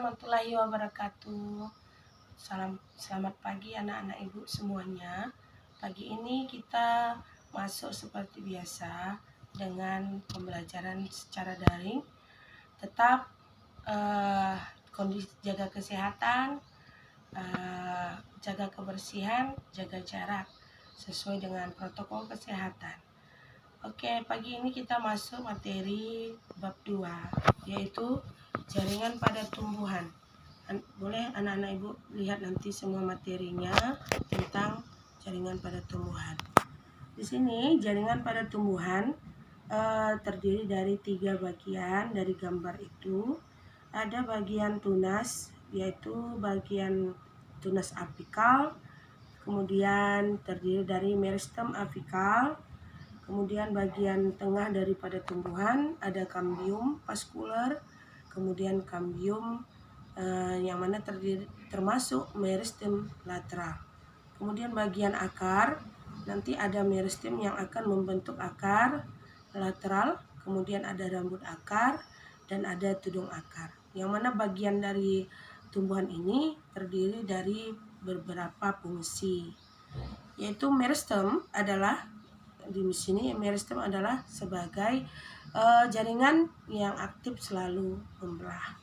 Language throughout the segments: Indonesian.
warahmatullahi wabarakatuh. Selamat pagi anak-anak ibu semuanya. Pagi ini kita masuk seperti biasa dengan pembelajaran secara daring. Tetap kondisi jaga kesehatan, jaga kebersihan, jaga jarak sesuai dengan protokol kesehatan. Oke, pagi ini kita masuk materi bab 2, yaitu jaringan pada tumbuhan. Boleh anak-anak ibu lihat nanti semua materinya tentang jaringan pada tumbuhan. Di sini jaringan pada tumbuhan terdiri dari 3 bagian. Dari gambar itu ada bagian tunas, yaitu bagian tunas apikal, kemudian terdiri dari meristem apikal. Kemudian bagian tengah daripada tumbuhan ada kambium vaskuler, kemudian kambium yang mana termasuk meristem lateral. Kemudian bagian akar, nanti ada meristem yang akan membentuk akar lateral, kemudian ada rambut akar dan ada tudung akar. Yang mana bagian dari tumbuhan ini terdiri dari beberapa fungsi, yaitu meristem adalah di sini meristem adalah sebagai jaringan yang aktif selalu membelah.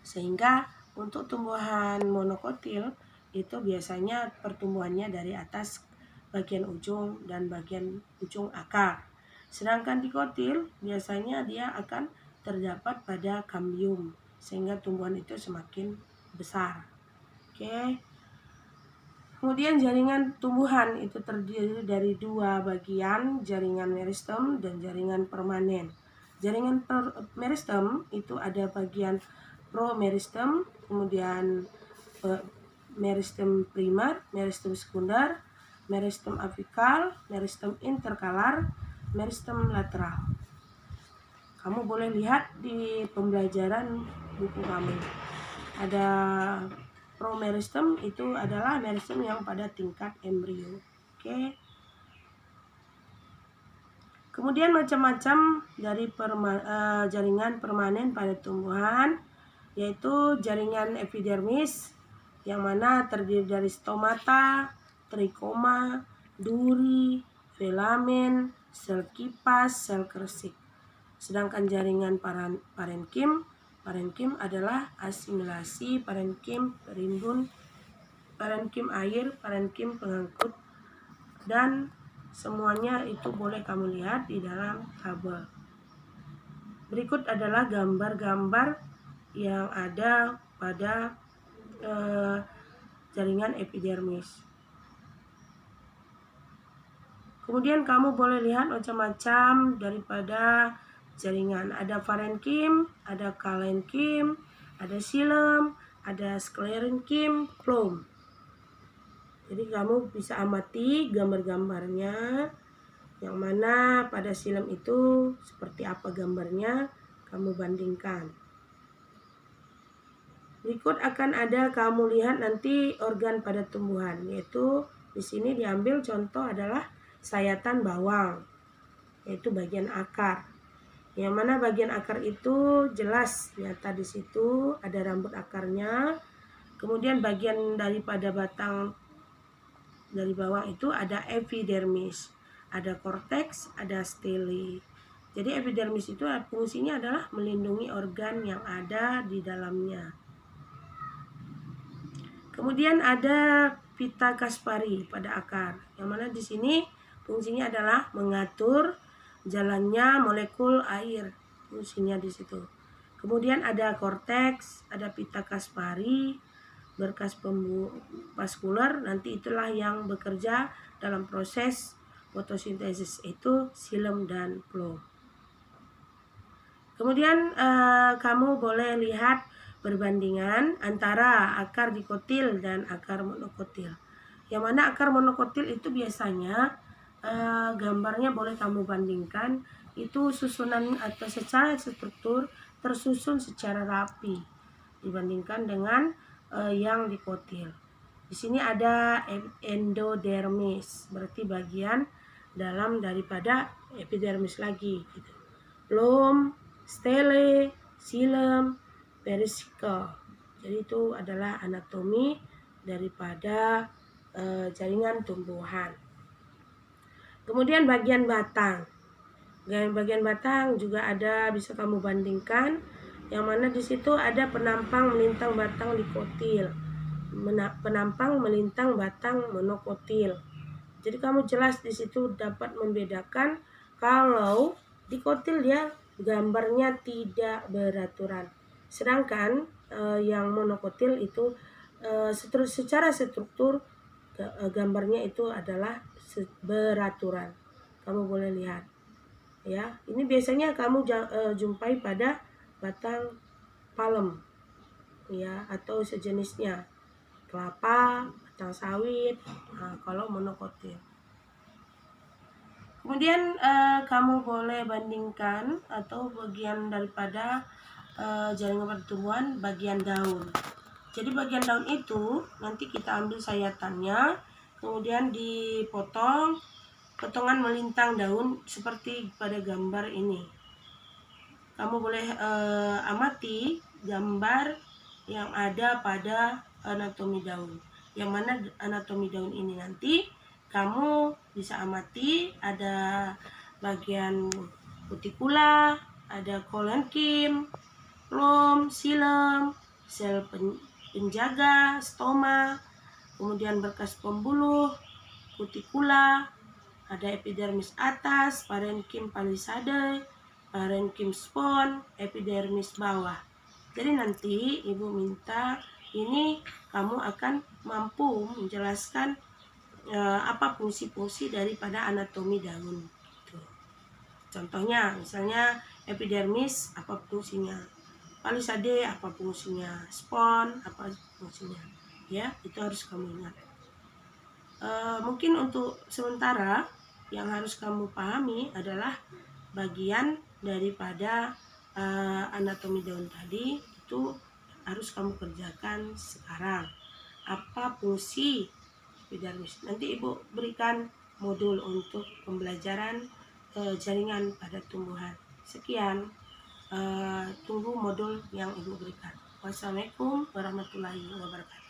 Sehingga untuk tumbuhan monokotil itu biasanya pertumbuhannya dari atas bagian ujung dan bagian ujung akar. Sedangkan dikotil biasanya dia akan terdapat pada kambium sehingga tumbuhan itu semakin besar. Oke. Kemudian jaringan tumbuhan itu terdiri dari 2 bagian, jaringan meristem dan jaringan permanen. Jaringan meristem itu ada bagian promeristem, kemudian meristem primer, meristem sekunder, meristem apikal, meristem interkalar, meristem lateral. Kamu boleh lihat di pembelajaran buku kamu. Ada promeristem itu adalah meristem yang pada tingkat embrio. Oke. Kemudian macam-macam dari jaringan permanen pada tumbuhan, yaitu jaringan epidermis yang mana terdiri dari stomata, trikoma, duri, filamen, sel kipas, sel kersik. Sedangkan jaringan parenkim adalah asimilasi, parenkim perimbun, parenkim air, parenkim pengangkut, dan semuanya itu boleh kamu lihat di dalam tabel. Berikut adalah gambar-gambar yang ada pada jaringan epidermis. Kemudian kamu boleh lihat macam-macam daripada jaringan. Ada parenkim, ada kalenkim, ada silem, ada sklerenkim, phloem. Jadi kamu bisa amati gambar-gambarnya, yang mana pada silem itu seperti apa gambarnya, kamu bandingkan. Berikut akan ada kamu lihat nanti organ pada tumbuhan, yaitu di sini diambil contoh adalah sayatan bawang, yaitu bagian akar. Yang mana bagian akar itu jelas nyata di situ ada rambut akarnya. Kemudian bagian daripada batang dari bawang itu ada epidermis, ada korteks, ada stele. Jadi epidermis itu fungsinya adalah melindungi organ yang ada di dalamnya. Kemudian ada pita Kaspari pada akar, yang mana di sini fungsinya adalah mengatur jalannya molekul air, fungsinya di situ. Kemudian ada korteks, ada pita Kaspari, berkas vaskuler, nanti itulah yang bekerja dalam proses fotosintesis, itu silem dan phloem. Kemudian kamu boleh lihat perbandingan antara akar dikotil dan akar monokotil. Yang mana akar monokotil itu biasanya gambarnya boleh kamu bandingkan, itu susunan atau secara struktur tersusun secara rapi dibandingkan dengan yang dikotil. Di sini ada endodermis, berarti bagian dalam daripada epidermis lagi gitu. Phloem, stele, silem, vesicle. Jadi itu adalah anatomi daripada jaringan tumbuhan. Kemudian bagian batang. Bagian batang juga ada, bisa kamu bandingkan, yang mana di situ ada penampang melintang batang dikotil, penampang melintang batang monokotil. Jadi kamu jelas di situ dapat membedakan kalau dikotil dia gambarnya tidak beraturan, sedangkan yang monokotil itu secara struktur gambarnya itu adalah beraturan. Kamu boleh lihat. Ya, ini biasanya kamu jumpai pada batang palem, ya, atau sejenisnya, kelapa, batang sawit. Nah, kalau monokotil. Kemudian kamu boleh bandingkan atau bagian daripada jaringan pertumbuhan bagian daun. Jadi bagian daun itu nanti kita ambil sayatannya, kemudian dipotong. Potongan melintang daun seperti pada gambar ini. Kamu boleh amati gambar yang ada pada anatomi daun. Yang mana anatomi daun ini nanti kamu bisa amati ada bagian kutikula, ada kolenkim, floem, xilem, sel penjaga, stoma, kemudian berkas pembuluh, kutikula, ada epidermis atas, parenkim palisade, parenkim spon, epidermis bawah. Jadi nanti ibu minta ini kamu akan mampu menjelaskan apa fungsi-fungsi daripada anatomi daun. Gitu. Contohnya, misalnya epidermis apa fungsinya, palisade apa fungsinya, spon apa fungsinya. Ya, itu harus kamu ingat. Mungkin untuk sementara yang harus kamu pahami adalah bagian daripada anatomi daun tadi itu harus kamu kerjakan sekarang. Apa fungsi epidermis? Nanti ibu berikan modul untuk pembelajaran jaringan pada tumbuhan. Sekian, tunggu modul yang ibu berikan. Wassalamualaikum warahmatullahi wabarakatuh.